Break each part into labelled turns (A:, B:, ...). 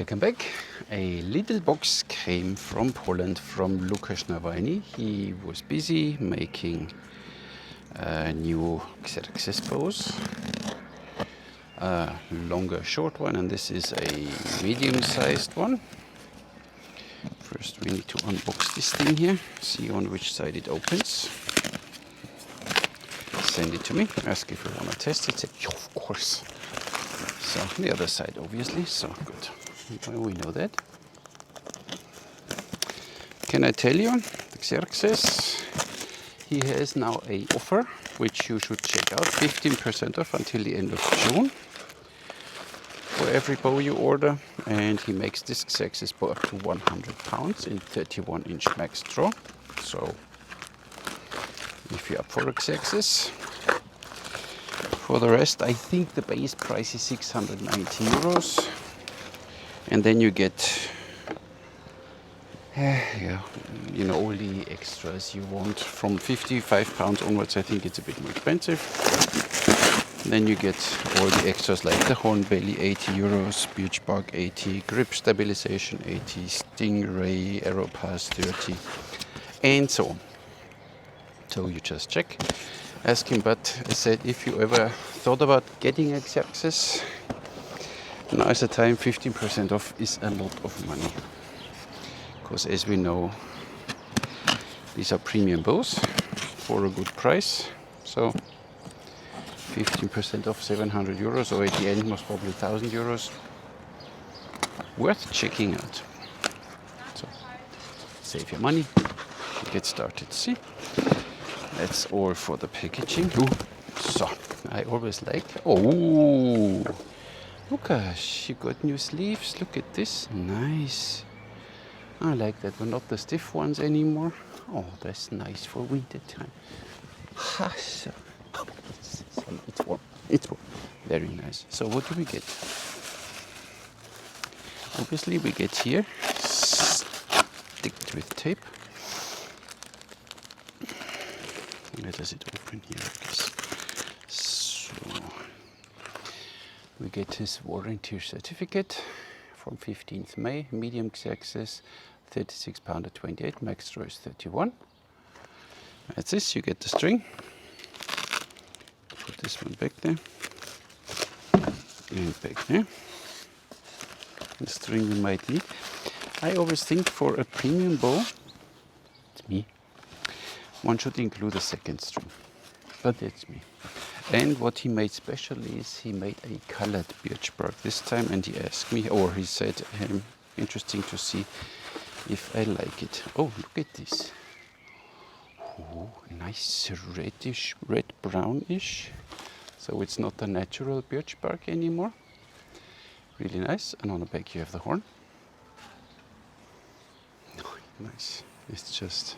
A: Welcome back. A little box came from Poland from Lukasz Nawalny. He was busy making a new Xerxes bows, a longer short one, and this is a medium-sized one. First we need to unbox this thing here, see on which side it opens. Send it to me, ask if we want to test it. Say, of course. So the other side obviously, so good. Well, we know that. Can I tell you, the Xerxes, he has now a offer which you should check out, 15% off until the end of June for every bow you order, and he makes this Xerxes bow up to 100 pounds in 31-inch max draw. So if you're up for a Xerxes. For the rest, I think the base price is 690 euros. And then you get, all the extras you want. From 55 pounds onwards, I think it's a bit more expensive. And then you get all the extras like the horn belly, 80 euros, birch bark, 80, grip stabilization, 80, stingray, arrow pass, 30, and so on. So you just check, ask him. But I said, if you ever thought about getting a Xerxes, now is the time. 15% off is a lot of money. Because as we know, these are premium bows for a good price. So 15% off 700 euros, or at the end most probably 1000 euros. Worth checking out. So save your money, get started. See? That's all for the packaging. Ooh. So I always like, Lukasz, you got new sleeves. Look at this. Nice. I like that one. Not the stiff ones anymore. Oh, that's nice for winter time. Ha, so. It's warm. It's warm. Very nice. So what do we get? Obviously we get here sticked with tape. Where does it open here, I guess? So we get his warranty certificate from 15th May, medium Xerxes, 36 pounder 28, max draw is 31. That's this, you get the string. Put this one back there. And back there. The string we might need. I always think for a premium bow, it's me, one should include a second string. But that's me. And what he made specially is he made a colored birch bark this time, and he asked me, or he said, interesting to see if I like it. Oh, look at this. Oh, nice reddish, red brownish. So it's not a natural birch bark anymore. Really nice. And on the back you have the horn. Oh, nice. It's just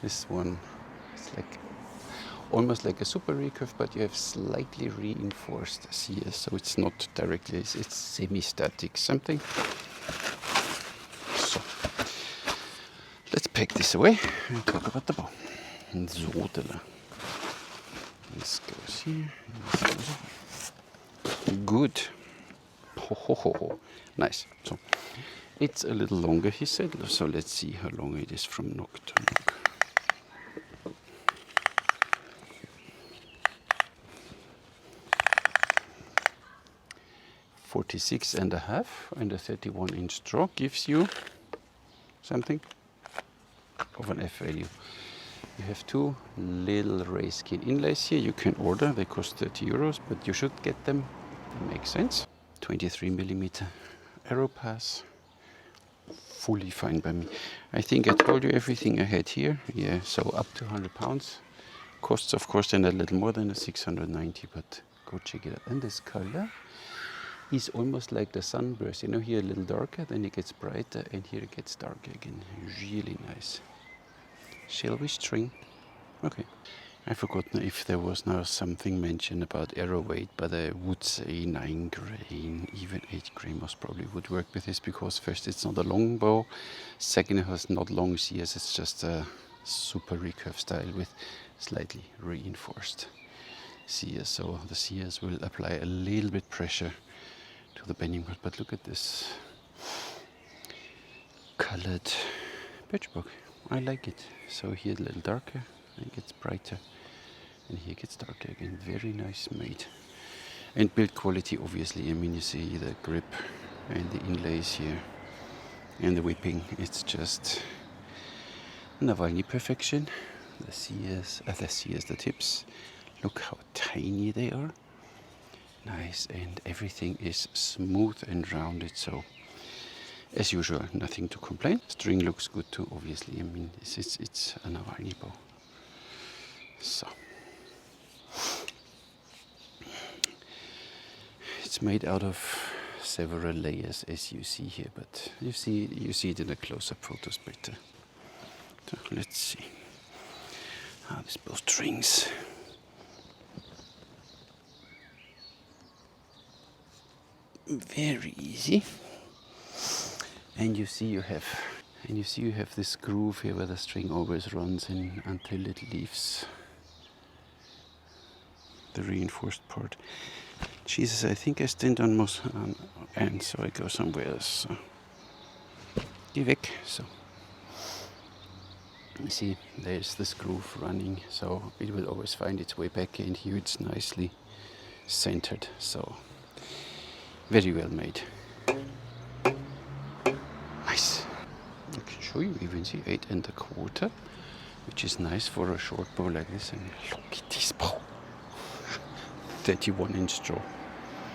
A: this one. It's like almost like a super recurve, but you have slightly reinforced CS, so it's not directly, it's semi-static something. So let's pack this away and talk about the bow. Zodela. This goes here. This goes here. Good. Ho, ho, ho, ho. Nice. So it's a little longer, he said. So let's see how long it is from nock to nock. 46 and a half, and a 31-inch draw gives you something of an F value. You have two little ray skin inlays here. You can order, they cost 30 euros, but you should get them. They make sense. 23 millimeter arrow pass, fully fine by me. I think I told you everything I had here. Yeah, so up to 100 pounds. Costs of course then a little more than a 690, but go check it out. And this color is almost like the sunburst. You know, here a little darker, then it gets brighter, and here it gets darker again. Really nice. Shall we string? Okay. I forgot if there was now something mentioned about arrow weight, but I would say 9 grain, even 8 grain most probably would work with this, because first it's not a long bow, second it has not long CS, it's just a super recurve style with slightly reinforced CS. So the CS will apply a little bit pressure to the bending rod, but look at this. colored birch bark. I like it. So here a little darker, and it gets brighter, and here it gets darker again. Very nice made. And build quality, obviously. I mean, you see the grip and the inlays here, and the whipping. It's just Nawalny perfection. The CS, the tips. Look how tiny they are. Nice, and everything is smooth and rounded. So, as usual, nothing to complain. String looks good too, obviously. I mean, it's a Nawalny bow. So, it's made out of several layers, as you see here, but you see it in a close-up photos better. So let's see how this bow strings. Very easy. And you see you have this groove here where the string always runs in until it leaves the reinforced part. Jesus, I think I stand on most ends, so I go somewhere else. So. Geh weg. So. You see, there's this groove running, so it will always find its way back, and here it's nicely centered. So, very well made. Nice. I can show you even see 8 1/4, which is nice for a short bow like this. And look at this bow. 31-inch draw.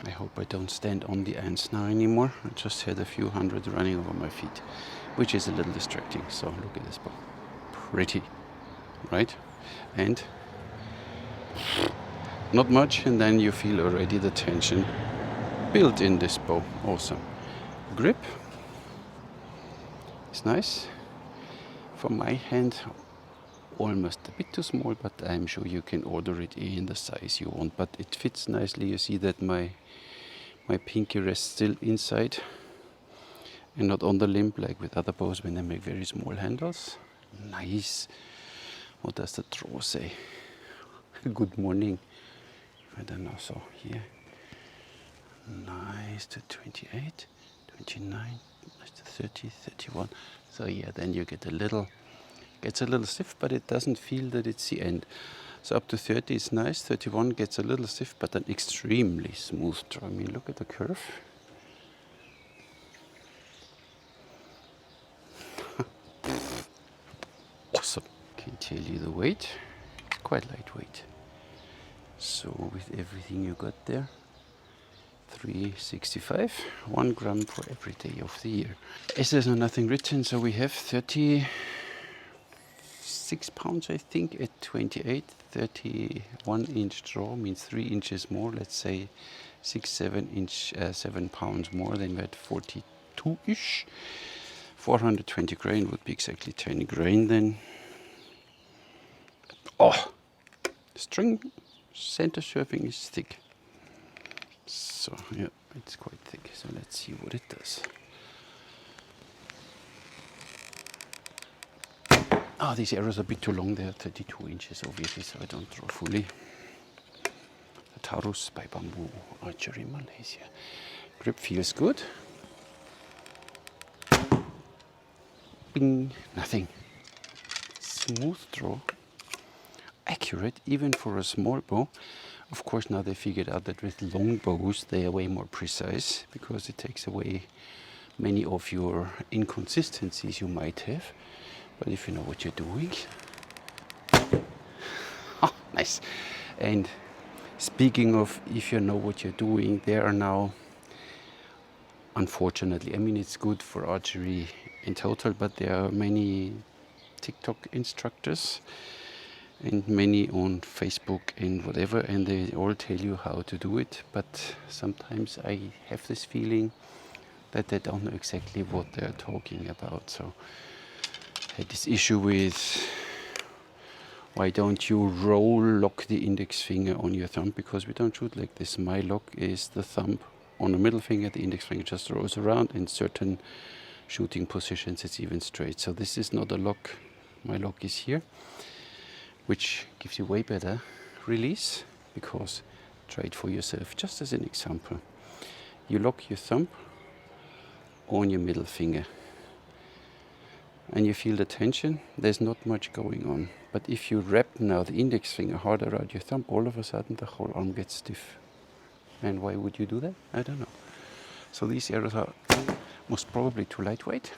A: I hope I don't stand on the ants now anymore. I just had a few hundred running over my feet, which is a little distracting. So look at this bow. Pretty, right? And not much, and then you feel already the tension built in this bow. Awesome. Grip. It's nice. For my hand, almost a bit too small, but I'm sure you can order it in the size you want. But it fits nicely. You see that my pinky rests still inside and not on the limb like with other bows when I make very small handles. Nice. What does the draw say? Good morning. I don't know. So here, nice to 28, 29, nice to 30, 31. So yeah, then you get gets a little stiff, but it doesn't feel that it's the end. So up to 30 is nice. 31 gets a little stiff, but an extremely smooth draw. I mean, look at the curve. Awesome. Can tell you the weight. Quite lightweight. So with everything you got there, 365, 1 gram for every day of the year. As there's nothing written, so we have 36 pounds, I think, at 28. 31-inch draw means 3 inches more. Let's say 7 pounds more than that, 42-ish. 420 grain would be exactly 10 grain then. Oh, string center surfing is thick. So yeah, it's quite thick. So let's see what it does. Ah, these arrows are a bit too long. They are 32 inches, obviously, so I don't draw fully. The Taurus by Bamboo Archery, Malaysia. Grip feels good. Bing, nothing. Smooth draw. Accurate, even for a small bow. Of course, now they figured out that with long bows, they are way more precise because it takes away many of your inconsistencies you might have. But if you know what you're doing. Oh, nice. And speaking of if you know what you're doing, there are now, unfortunately, I mean, it's good for archery in total, but there are many TikTok instructors and many on Facebook and whatever, and they all tell you how to do it. But sometimes I have this feeling that they don't know exactly what they're talking about. So I had this issue with why don't you lock the index finger on your thumb, because we don't shoot like this. My lock is the thumb on the middle finger, the index finger just rolls around. In certain shooting positions it's even straight. So this is not a lock. My lock is here, which gives you way better release, because try it for yourself. Just as an example, you lock your thumb on your middle finger. and you feel the tension, there's not much going on. But if you wrap now the index finger harder around your thumb, all of a sudden the whole arm gets stiff. And why would you do that? I don't know. So these arrows are most probably too lightweight.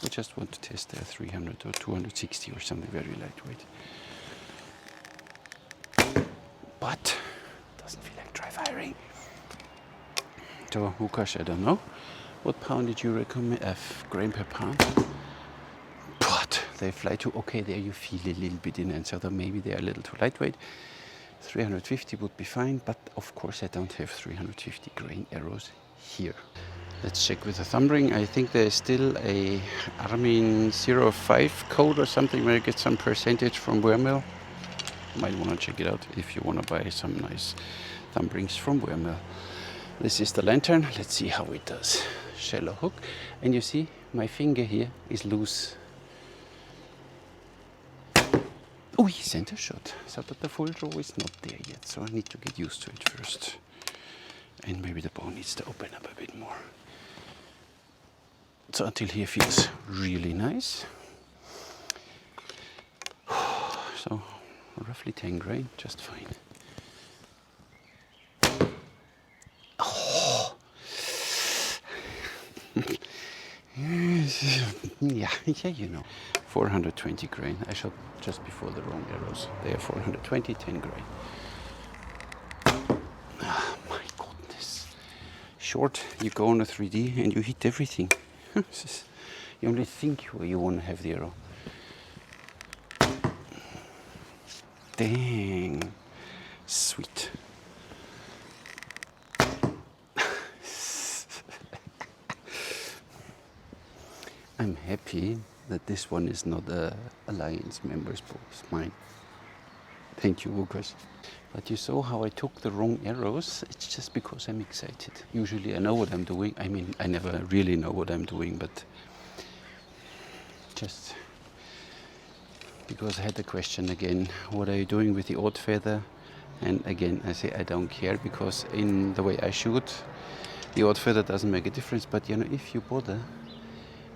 A: I just want to test their 300 or 260 or something very lightweight. But doesn't feel like dry firing. So Lukasz, I don't know. What pound did you recommend? Grain per pound. But they fly too. Okay, there you feel a little bit in, and so maybe they are a little too lightweight. 350 would be fine, but of course I don't have 350 grain arrows here. Let's check with the thumb ring. I think there's still a Armin 05 code or something where you get some percentage from Wurmel. Might want to check it out if you want to buy some nice thumb rings from Wurmel. This is the lantern. Let's see how it does. Shallow hook, and you see my finger here is loose. Oh, center shot. So that the full draw is not there yet, so I need to get used to it first. And maybe the bow needs to open up a bit more. So until here feels really nice. So roughly 10 grain, just fine. Oh. yeah, you know. 420 grain. I shot just before the wrong arrows. They are 420, 10 grain. Oh my goodness. Short, you go on a 3D and you hit everything. You only think where you want to have the arrow. Dang. Sweet. I'm happy that this one is not a Alliance member's bow. It's mine. Thank you, Lukasz. But you saw how I took the wrong arrows. It's just because I'm excited. Usually I know what I'm doing. I mean, I never really know what I'm doing, but just because I had the question again, what are you doing with the odd feather? And again, I say I don't care, because in the way I shoot, the odd feather doesn't make a difference. But you know, if you bother,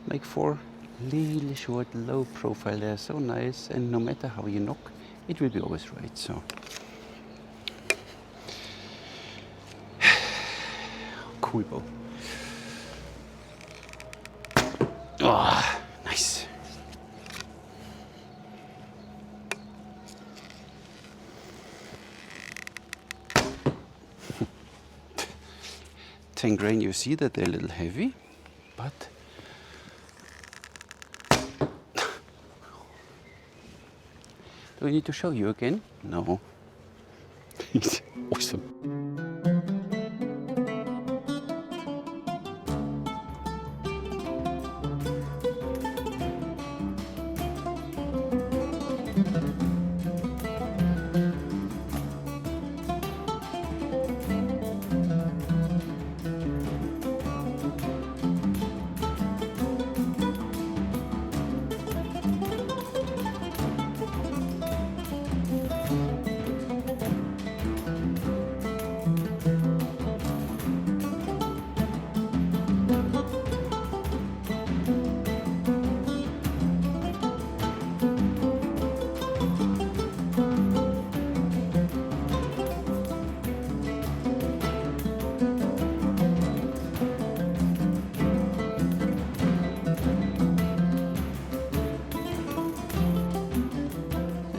A: make 4 really short, low profile. They're so nice, and no matter how you knock, it will be always right. So cool bow. Ah, nice. $10 grain. You see that they're a little heavy, but do we need to show you again? No. It's awesome.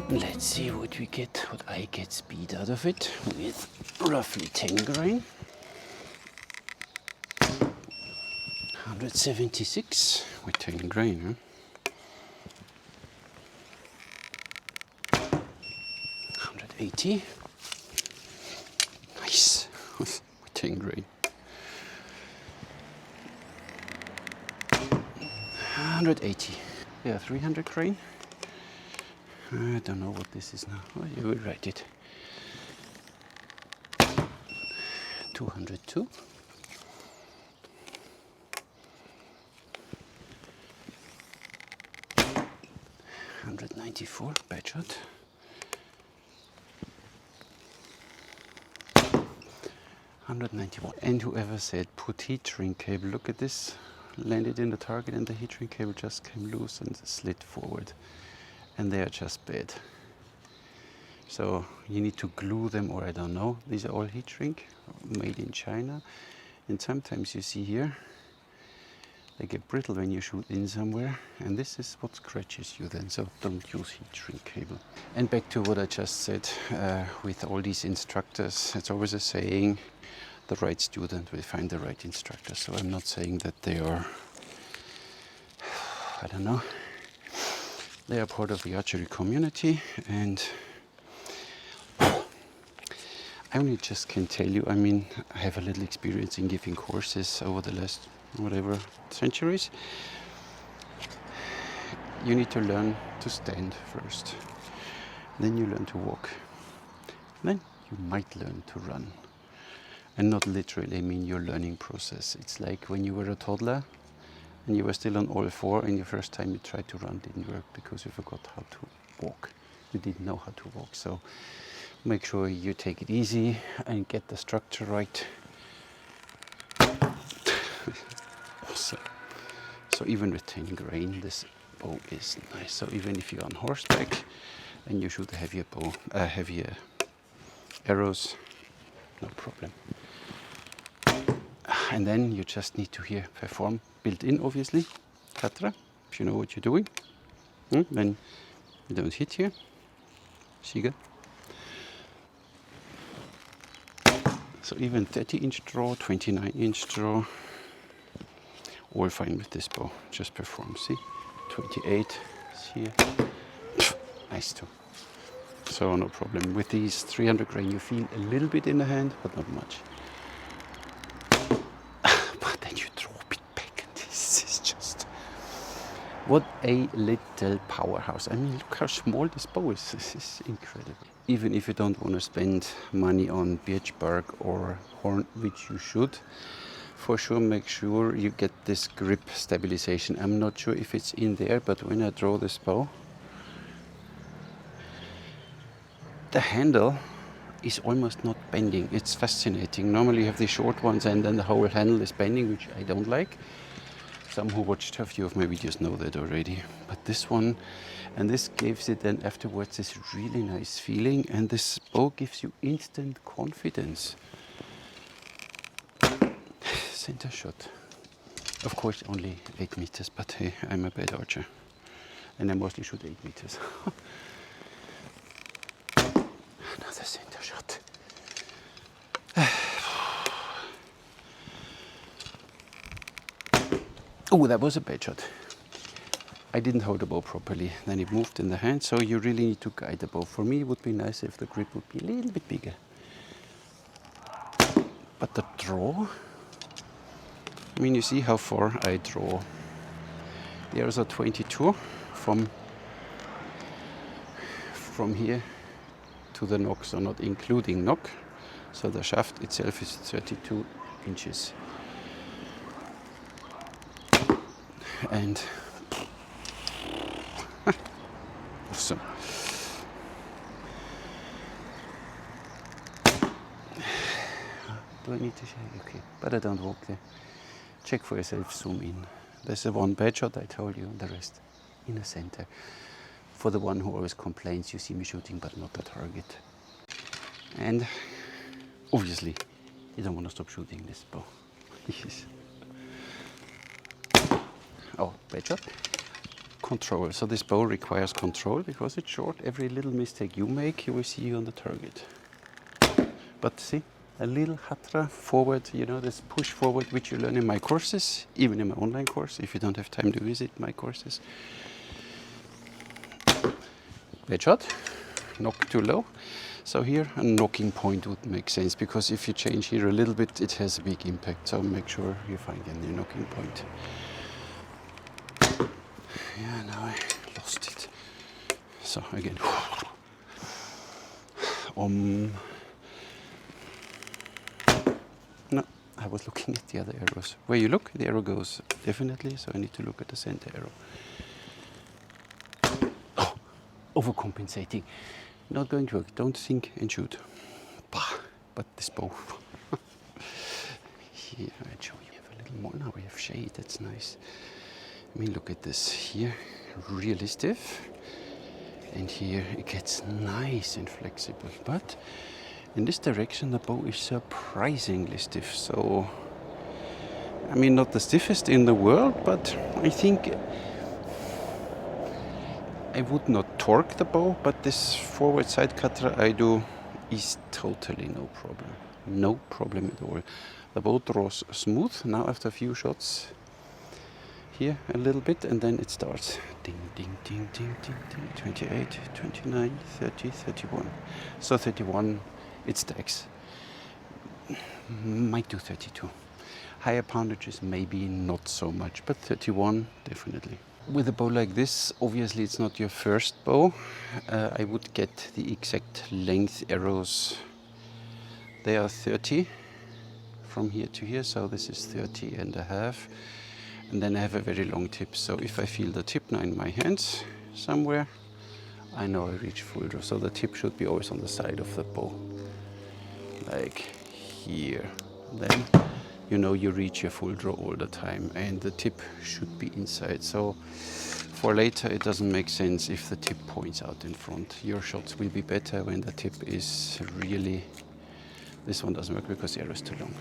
A: Let's see what we get, what I get speed out of it with roughly 10 grain. 176 with 10 grain, huh? 180. Nice, with 10 grain. 180. Yeah, 300 grain. I don't know what this is now. Oh, you will write it. 202. 194, bad shot. 191. And whoever said put heat shrink cable, look at this landed in the target and the heat shrink cable just came loose and slid forward. And they are just bad. So you need to glue them, or I don't know. These are all heat shrink, made in China. And sometimes you see here, they get brittle when you shoot in somewhere, and this is what scratches you then, so don't use heat shrink cable. And back to what I just said, with all these instructors, it's always a saying, the right student will find the right instructor. So I'm not saying that they are, I don't know, they are part of the archery community, and I only just can tell you, I mean, I have a little experience in giving courses over the last, whatever, centuries. You need to learn to stand first. Then you learn to walk. Then you might learn to run. And not literally, I mean your learning process. It's like when you were a toddler and you were still on all four, and your first time you tried to run didn't work because you forgot how to walk. You didn't know how to walk. So make sure you take it easy and get the structure right. Awesome. So even with 10 grain, this bow is nice. So even if you're on horseback and you shoot a heavier bow, heavier arrows, no problem. And then you just need to here perform built-in, obviously, katra, if you know what you're doing. Then you don't hit here. Sieger. So even 30-inch draw, 29-inch draw, all fine with this bow. Just perform, see? 28 here. Nice too. So no problem. With these 300 grain you feel a little bit in the hand, but not much. But then you draw a bit back, and this is just... What a little powerhouse. I mean, look how small this bow is. This is incredible. Even if you don't want to spend money on birch bark or horn, which you should, for sure make sure you get this grip stabilization. I'm not sure if it's in there, but when I draw this bow, the handle is almost not bending. It's fascinating. Normally you have the short ones and then the whole handle is bending, which I don't like. Some who watched a few of my videos know that already. But this one, and this gives it then afterwards this really nice feeling, and this bow gives you instant confidence. Center shot. Of course only 8 meters, but hey, I'm a bad archer. And I mostly shoot 8 meters. Another center shot. Oh, that was a bad shot. I didn't hold the bow properly. Then it moved in the hand, so you really need to guide the bow. For me, it would be nice if the grip would be a little bit bigger. But the draw, I mean, you see how far I draw. There's a 22 from here to the knock, so not including knock. So the shaft itself is 32 inches. And awesome. Do I need to shake? Okay, but I don't walk there. Check for yourself, zoom in. There's the one bad shot I told you, and the rest in the center. For the one who always complains, you see me shooting but not the target. And obviously, you don't want to stop shooting this bow. Oh, bad shot. Control. So this bow requires control because it's short. Every little mistake you make, you will see you on the target. But see, a little hatra forward, you know, this push forward, which you learn in my courses, even in my online course, if you don't have time to visit my courses. Bad shot. Knock too low. So here a knocking point would make sense, because if you change here a little bit, it has a big impact. So make sure you find a new knocking point. Yeah, now I lost it. So again. No, I was looking at the other arrows. Where you look, the arrow goes, definitely. So I need to look at the center arrow. Oh, overcompensating. Not going to work. Don't think and shoot. Bah, but this bow. Here, I'll show you. little more. Now we have shade, that's nice. I mean, look at this here, really stiff. And here it gets nice and flexible. But in this direction, the bow is surprisingly stiff. So, I mean, not the stiffest in the world, but I think I would not torque the bow, but this forward side cutter I do is totally no problem. No problem at all. The bow draws smooth. Now after a few shots, here a little bit, and then it starts. Ding, ding, ding, ding, ding, ding. 28, 29, 30, 31. So 31, it stacks. Might do 32. Higher poundages, maybe not so much, but 31, definitely. With a bow like this, obviously it's not your first bow. I would get the exact length arrows. They are 30 from here to here, so this is 30 and a half. And then I have a very long tip, so if I feel the tip now in my hands somewhere, I know I reach full draw. So the tip should be always on the side of the bow, like here. Then you know you reach your full draw all the time, and the tip should be inside. So for later it doesn't make sense if the tip points out in front. Your shots will be better when the tip is really... This one doesn't work because the arrow is too long.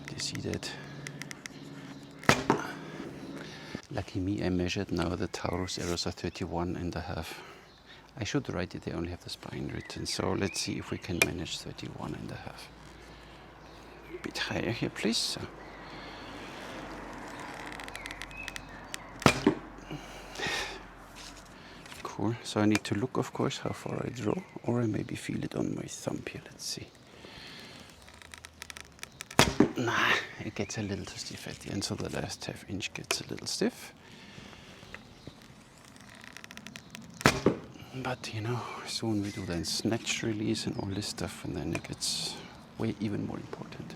A: Do you see that? Lucky me, I measured now. The Taurus arrows are 31 and a half. I should write it, they only have the spine written. So let's see if we can manage 31 and a half. A bit higher here, please. Cool. So I need to look, of course, how far I draw, or I maybe feel it on my thumb here. Let's see. Nah, it gets a little too stiff at the end, so the last half inch gets a little stiff. But you know, soon we do then snatch release and all this stuff, and then it gets way even more important.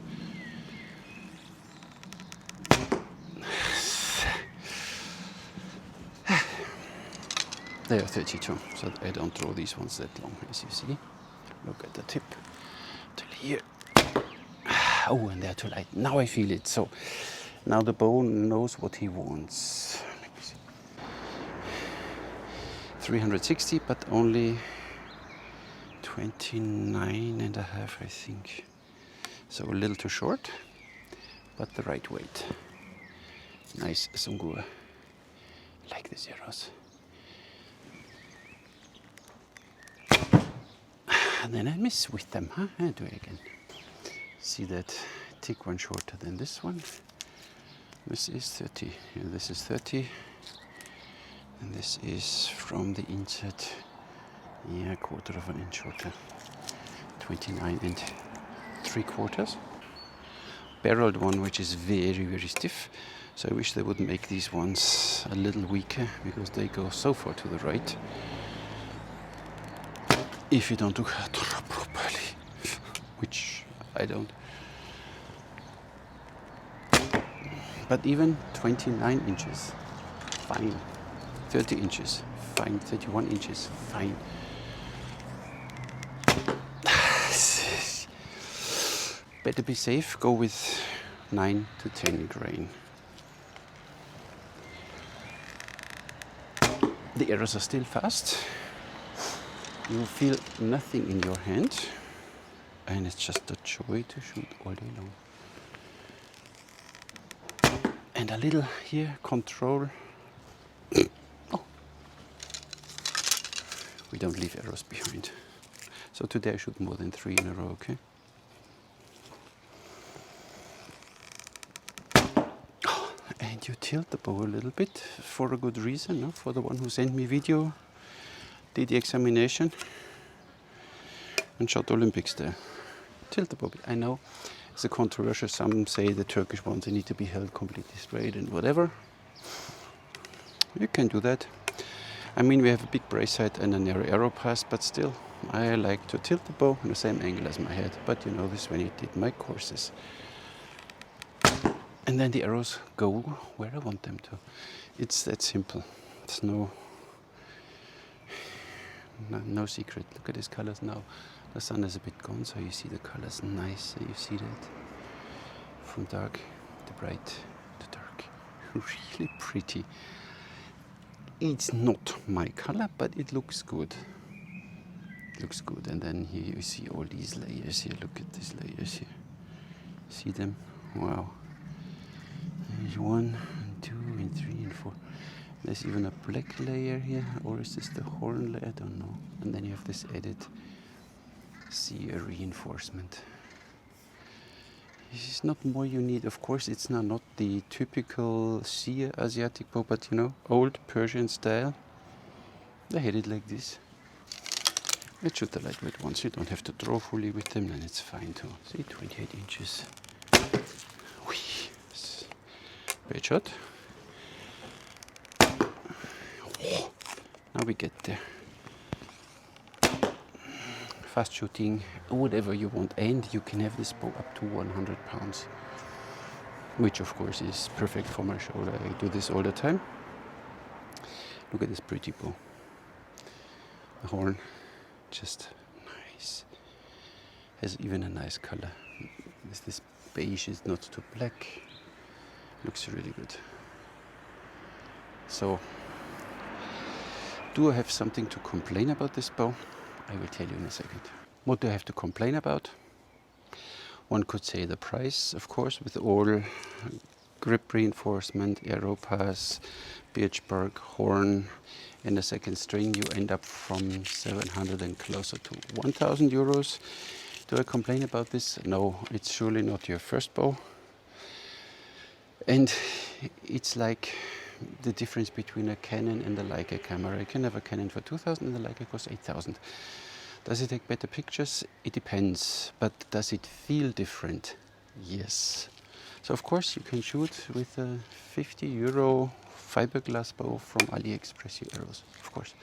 A: They are 32, so I don't draw these ones that long, as you see. Look at the tip till here. Oh, and they're too light. Now I feel it. So now the bow knows what he wants. Let me see. 360, but only 29 and a half, I think. So a little too short, but the right weight. Nice Sungur. Like these arrows. And then I miss with them, huh? I do it again. See that tick one shorter than this one. This is 30, and this is 30. And this is from the inset, yeah, 1/4 of an inch shorter. 29 and 3/4. Barreled one, which is very, very stiff. So I wish they would make these ones a little weaker, because they go so far to the right. If you don't do it properly, which I don't. But even 29 inches, fine. 30 inches, fine. 31 inches, fine. Better be safe, go with 9 to 10 grain. The arrows are still fast. You feel nothing in your hand, and it's just a joy to shoot all day long. And a little here, control. Oh. We don't leave arrows behind. So today I shoot more than 3 in a row, okay? Oh, and you tilt the bow a little bit for a good reason, no? For the one who sent me video, did the examination, and shot Olympics there. Tilt the bow. I know it's a controversial. Some say the Turkish ones, they need to be held completely straight and whatever. You can do that. I mean, we have a big brace head and a narrow arrow pass, but still, I like to tilt the bow in the same angle as my head. But you know this when you did my courses. And then the arrows go where I want them to. It's that simple. It's no secret. Look at these colors now. The sun is a bit gone, so you see the colors nice. You see that from dark the bright, the dark. Really pretty. It's not my color, but it looks good. Looks good. And then here you see all these layers here. Look at these layers here. See them? Wow. There's 1 and 2 and 3 and 4. There's even a black layer here, or is this the horn layer? I don't know. And then you have this added sheer reinforcement. This is not more you need. Of course, it's now not the typical sheer Asiatic bow, but you know, old Persian style. They had it like this. Let's shoot the lightweight ones. You don't have to draw fully with them, and it's fine too. See, 28 inches. Whee. Great shot. Oh, now we get there. Fast shooting, whatever you want, and you can have this bow up to 100 pounds, which of course is perfect for my shoulder. I do this all the time. Look at this pretty bow. The horn, just nice. Has even a nice color. This beige is not too black. Looks really good. So, do I have something to complain about this bow? I will tell you in a second. What do I have to complain about? One could say the price, of course, with all grip reinforcement, aero pass, birch bark, horn, and a second string, you end up from 700 and closer to 1,000 euros. Do I complain about this? No, it's surely not your first bow. And it's like the difference between a Canon and a Leica camera. You can have a Canon for 2,000 and the Leica costs 8,000. Does it take better pictures? It depends. But does it feel different? Yes. So of course you can shoot with a 50 euro fiberglass bow from AliExpress arrows, of course.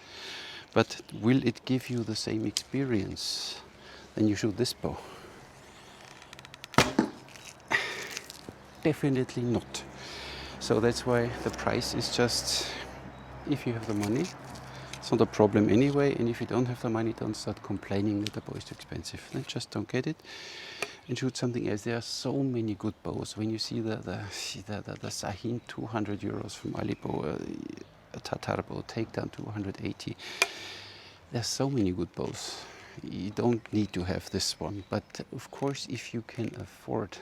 A: But will it give you the same experience than you shoot this bow? Definitely not. So that's why the price is just, if you have the money, it's not a problem anyway. And if you don't have the money, don't start complaining that the bow is too expensive. Then just don't get it and shoot something else. There are so many good bows. When you see the Sahin 200 euros from Alibo, a Tatar bow, takedown 280. There are so many good bows. You don't need to have this one. But of course, if you can afford,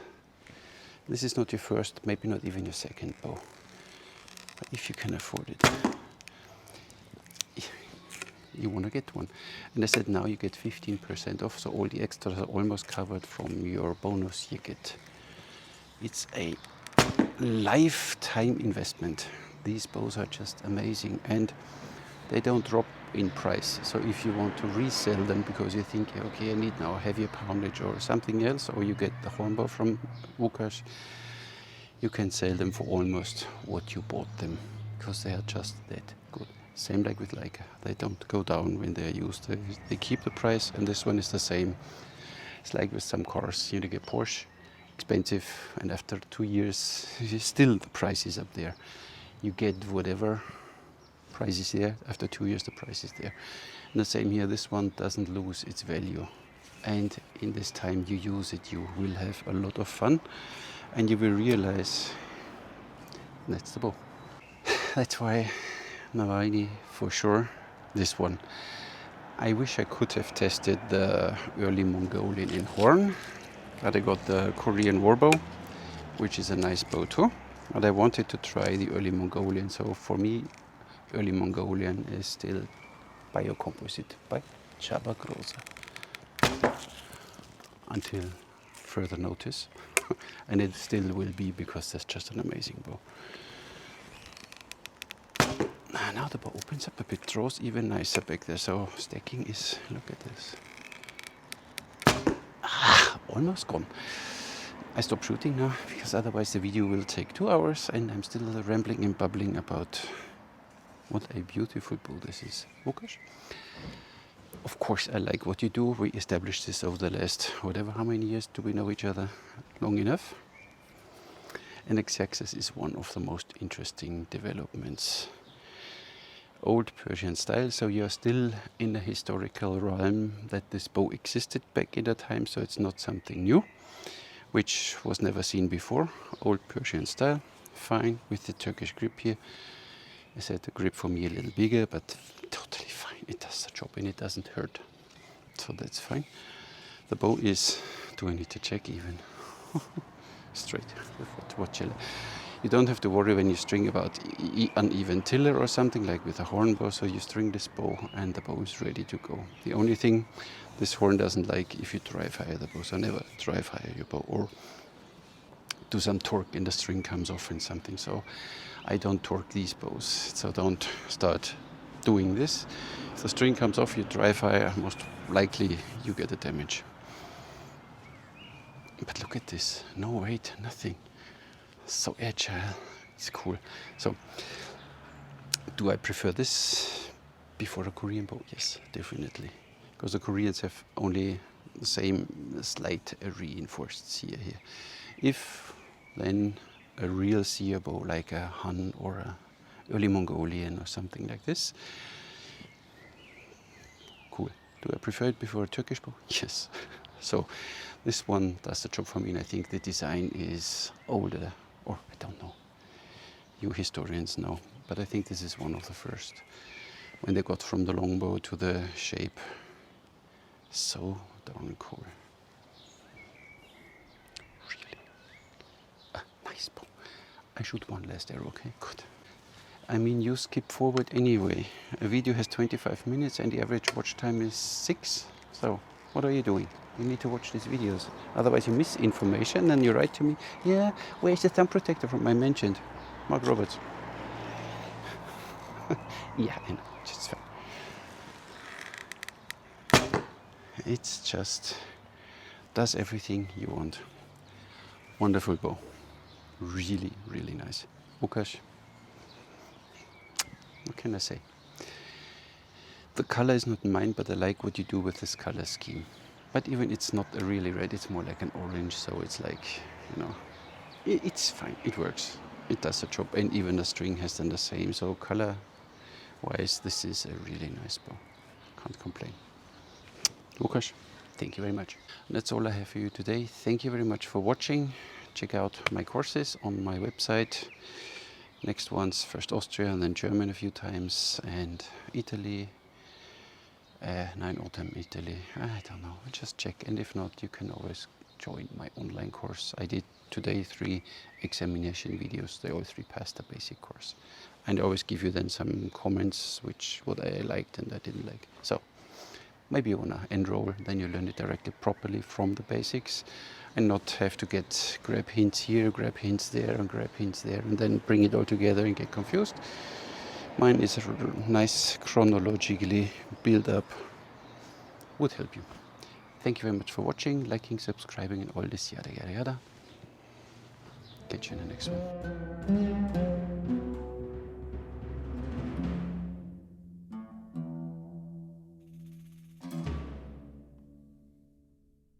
A: this is not your first, maybe not even your second bow. But if you can afford it, you want to get one. And I said now you get 15% off, so all the extras are almost covered from your bonus you get. It's a lifetime investment. These bows are just amazing, and they don't drop in price. So if you want to resell them because you think, okay, I need now a heavier poundage or something else, or you get the hornbow from Lukasz, you can sell them for almost what you bought them, because they are just that good. Same like with Leica. They don't go down when they are used. They keep the price, and this one is the same. It's like with some cars. You get Porsche, expensive, and after 2 years, still the price is up there. You get whatever price is there. After 2 years, the price is there. And the same here. This one doesn't lose its value. And in this time you use it, you will have a lot of fun, and you will realize that's the bow. That's why Nawalny, for sure, this one. I wish I could have tested the early Mongolian in horn, but I got the Korean war bow, which is a nice bow too. But I wanted to try the early Mongolian, so for me, early Mongolian is still biocomposite by Chaba Groza. Until further notice, and it still will be, because that's just an amazing bow. Now the bow opens up a bit, draws even nicer back there, so stacking is, look at this. Almost gone. I stop shooting now, because otherwise the video will take 2 hours and I'm still rambling and bubbling about what a beautiful bow this is. Lukasz? Of course I like what you do. We established this over the last, whatever, how many years do we know each other? Long enough. And Xerxes is one of the most interesting developments. Old Persian style, so you're still in a historical realm that this bow existed back in the time, so it's not something new. which was never seen before. Old Persian style, fine, with the Turkish grip here. I said the grip for me a little bigger, but totally fine. It does the job and it doesn't hurt. So that's fine. The bow is, do I need to check even? Straight. You don't have to worry when you string about uneven tiller or something like with a horn bow. So you string this bow and the bow is ready to go. The only thing this horn doesn't like if you drive higher the bow. So never drive higher your bow or do some torque and the string comes off and something. So I don't torque these bows. So don't start doing this. If the string comes off, you drive higher, most likely you get a damage. But look at this, no weight, nothing. So agile, it's cool. So, do I prefer this before a Korean bow? Yes, definitely. Because the Koreans have only the same slight reinforced sear here. If then a real sear bow like a Han or a early Mongolian or something like this, cool. Do I prefer it before a Turkish bow? Yes. So this one does the job for me, and I think the design is older, or I don't know. You historians know, but I think this is one of the first. When they got from the longbow to the shape, so darn cool. Really, a nice bow. I shoot one last arrow, okay? Good. I mean, you skip forward anyway. A video has 25 minutes and the average watch time is 6. So, what are you doing? You need to watch these videos. Otherwise you miss information and you write to me, yeah, where's the thumb protector from I mentioned? Mark Roberts. Yeah, I know, it's fine. It's just, does everything you want. Wonderful bow. Really, really nice. Lukasz, what can I say? The color is not mine, but I like what you do with this color scheme. But even it's not a really red, it's more like an orange, so it's like, you know, it's fine, it works. It does the job, and even the string has done the same, so color-wise, this is a really nice bow. Can't complain. Lukasz, thank you very much. And that's all I have for you today. Thank you very much for watching. Check out my courses on my website. Next one's first Austria and then German a few times, and Italy. In autumn Italy, I don't know, just check, and if not, you can always join my online course. I did today 3 examination videos, they all 3 passed the basic course. And I always give you then some comments, what I liked and I didn't like. So, maybe you wanna enroll, then you learn it directly properly from the basics, and not have to grab hints here, grab hints there, and grab hints there, and then bring it all together and get confused. Mine is nice chronologically build up, would help you. Thank you very much for watching, liking, subscribing, and all this yada yada yada. Catch you in the next one.